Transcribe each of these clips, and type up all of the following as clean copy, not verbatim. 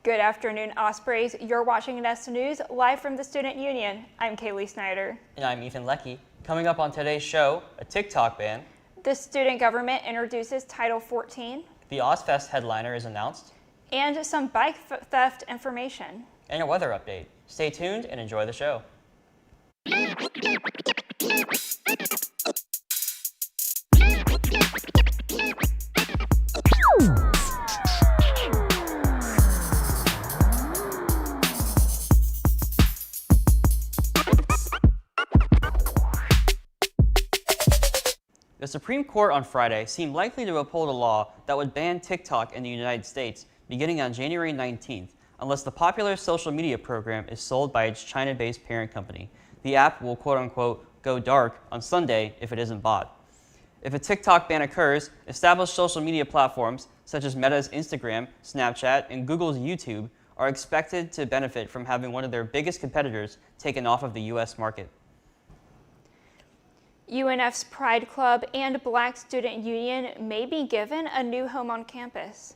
Good afternoon, Ospreys. You're watching Nest News live from the Student Union. I'm Kaylee Snyder. And I'm Ethan Leckie. Coming up on today's show, a TikTok ban. The student government introduces Title 14. The OzFest headliner is announced. And some bike theft information. And a weather update. Stay tuned and enjoy the show. The Supreme Court on Friday seemed likely to uphold a law that would ban TikTok in the United States beginning on January 19th, unless the popular social media program is sold by its China-based parent company. The app will quote-unquote go dark on Sunday if it isn't bought. If a TikTok ban occurs, established social media platforms such as Meta's Instagram, Snapchat, and Google's YouTube are expected to benefit from having one of their biggest competitors taken off of the U.S. market. UNF's Pride Club and Black Student Union may be given a new home on campus.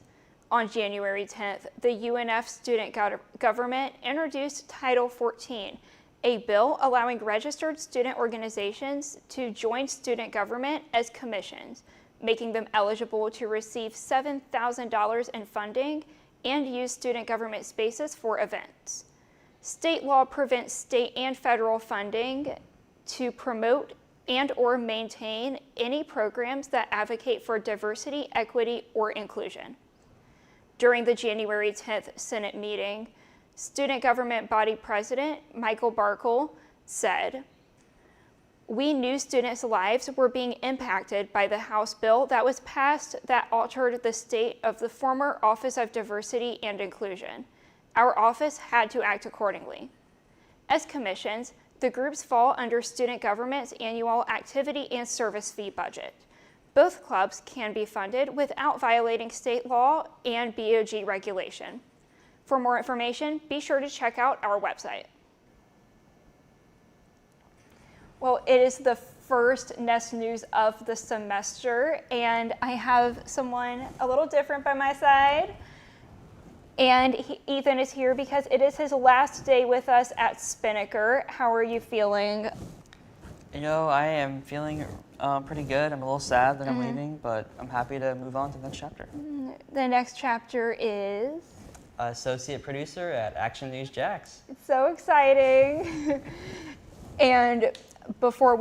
On January 10th, the UNF student government introduced Title 14, a bill allowing registered student organizations to join student government as commissions, making them eligible to receive $7,000 in funding and use student government spaces for events. State law prevents state and federal funding to promote and/or maintain any programs that advocate for diversity, equity, or inclusion. During the January 10th Senate meeting, Student Government Body President Michael Barkle said, "We knew students' lives were being impacted by the House bill that was passed that altered the state of the former Office of Diversity and Inclusion. Our office had to act accordingly. As commissions, the groups fall under student government's annual activity and service fee budget. Both clubs can be funded without violating state law and BOG regulation. For more information, be sure to check out our website." Well, it is the first Nest News of the semester, and I have someone a little different by my side. And Ethan is here because it is his last day with us at Spinnaker. How are you feeling? You know, I am feeling pretty good. I'm a little sad that I'm leaving, but I'm happy to move on to the next chapter. The next chapter is? Associate producer at Action News Jax. It's so exciting. And before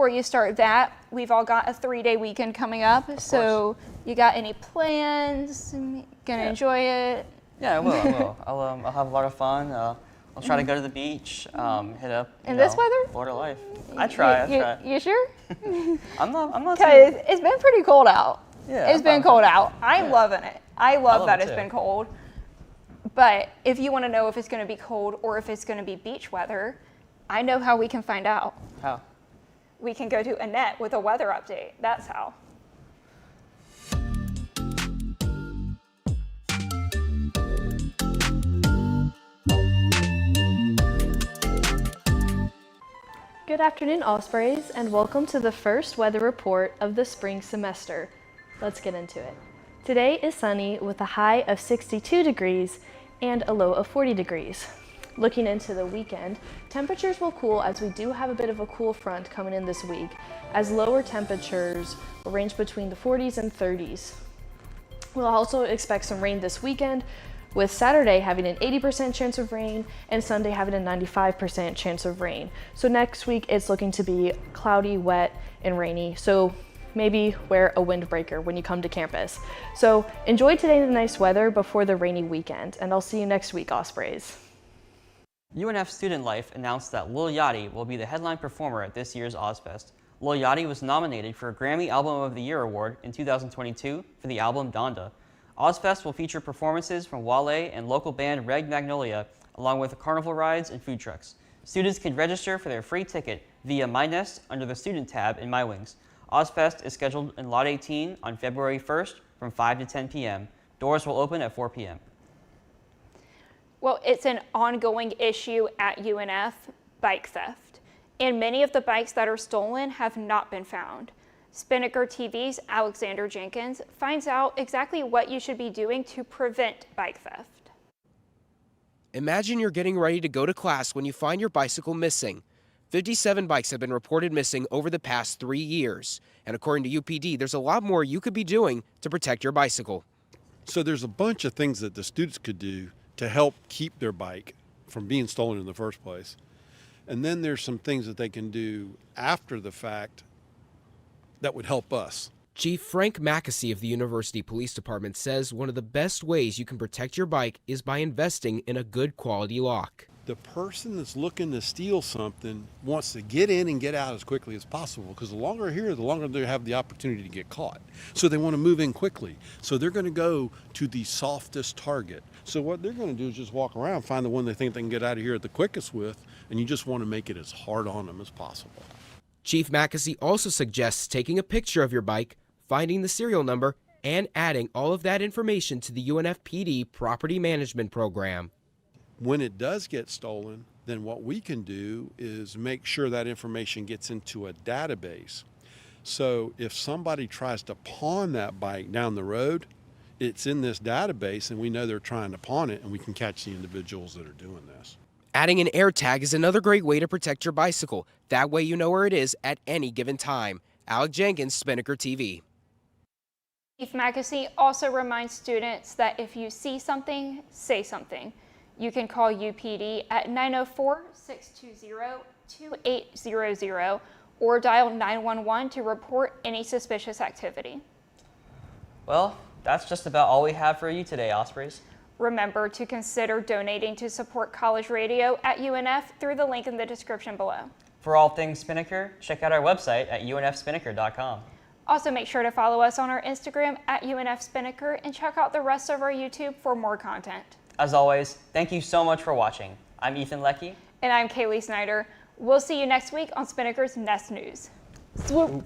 you start that, we've all got a 3-day weekend coming up. So you got any plans? Gonna enjoy it? Yeah, I will. I'll have a lot of fun. I'll try to go to the beach, hit up in this weather? Florida life. I try. You sure? I'm not. Because it's been pretty cold out. Yeah, it's been cold out. I'm loving it. I love that it it's too. been cold. But if you want to know if it's going to be cold or if it's going to be beach weather, I know how we can find out. How? We can go to Annette with a weather update. That's how. Good afternoon, Ospreys, and welcome to the first weather report of the spring semester. Let's get into it. Today is sunny with a high of 62 degrees and a low of 40 degrees. Looking into the weekend, temperatures will cool as we do have a bit of a cool front coming in this week, as lower temperatures will range between the 40s and 30s. We'll also expect some rain this weekend, with Saturday having an 80% chance of rain and Sunday having a 95% chance of rain. So next week it's looking to be cloudy, wet, and rainy. So maybe wear a windbreaker when you come to campus. So enjoy today the nice weather before the rainy weekend, and I'll see you next week, Ospreys. UNF Student Life announced that Lil Yachty will be the headline performer at this year's OzFest. Lil Yachty was nominated for a Grammy Album of the Year award in 2022 for the album Donda. OzFest will feature performances from Wale and local band Red Magnolia, along with carnival rides and food trucks. Students can register for their free ticket via My Nest under the Student tab in My Wings. OzFest is scheduled in Lot 18 on February 1st from 5 to 10 p.m. Doors will open at 4 p.m. Well, it's an ongoing issue at UNF, bike theft. And many of the bikes that are stolen have not been found. Spinnaker TV's Alexander Jenkins finds out exactly what you should be doing to prevent bike theft. Imagine you're getting ready to go to class when you find your bicycle missing. 57 bikes have been reported missing over the past 3 years. And according to UPD, there's a lot more you could be doing to protect your bicycle. So there's a bunch of things that the students could do to help keep their bike from being stolen in the first place. And then there's some things that they can do after the fact that would help us. Chief Frank Mackesy of the University Police Department says one of the best ways you can protect your bike is by investing in a good quality lock. The person that's looking to steal something wants to get in and get out as quickly as possible, because the longer they're here, the longer they have the opportunity to get caught. So they want to move in quickly. So they're going to go to the softest target. So what they're going to do is just walk around, find the one they think they can get out of here at the quickest with, and you just want to make it as hard on them as possible. Chief Mackesy also suggests taking a picture of your bike, finding the serial number, and adding all of that information to the UNFPD Property Management Program. When it does get stolen, then what we can do is make sure that information gets into a database. So if somebody tries to pawn that bike down the road, it's in this database and we know they're trying to pawn it, and we can catch the individuals that are doing this. Adding an air tag is another great way to protect your bicycle. That way you know where it is at any given time. Alex Jenkins, Spinnaker TV. Chief Mackesy also reminds students that if you see something, say something. You can call UPD at 904-620-2800 or dial 911 to report any suspicious activity. Well, that's just about all we have for you today, Ospreys. Remember to consider donating to support college radio at UNF through the link in the description below. For all things Spinnaker, check out our website at unfspinnaker.com. Also, make sure to follow us on our Instagram at UNFSpinnaker and check out the rest of our YouTube for more content. As always, thank you so much for watching. I'm Ethan Leckie. And I'm Kaylee Snyder. We'll see you next week on Spinnaker's Nest News. Swoop!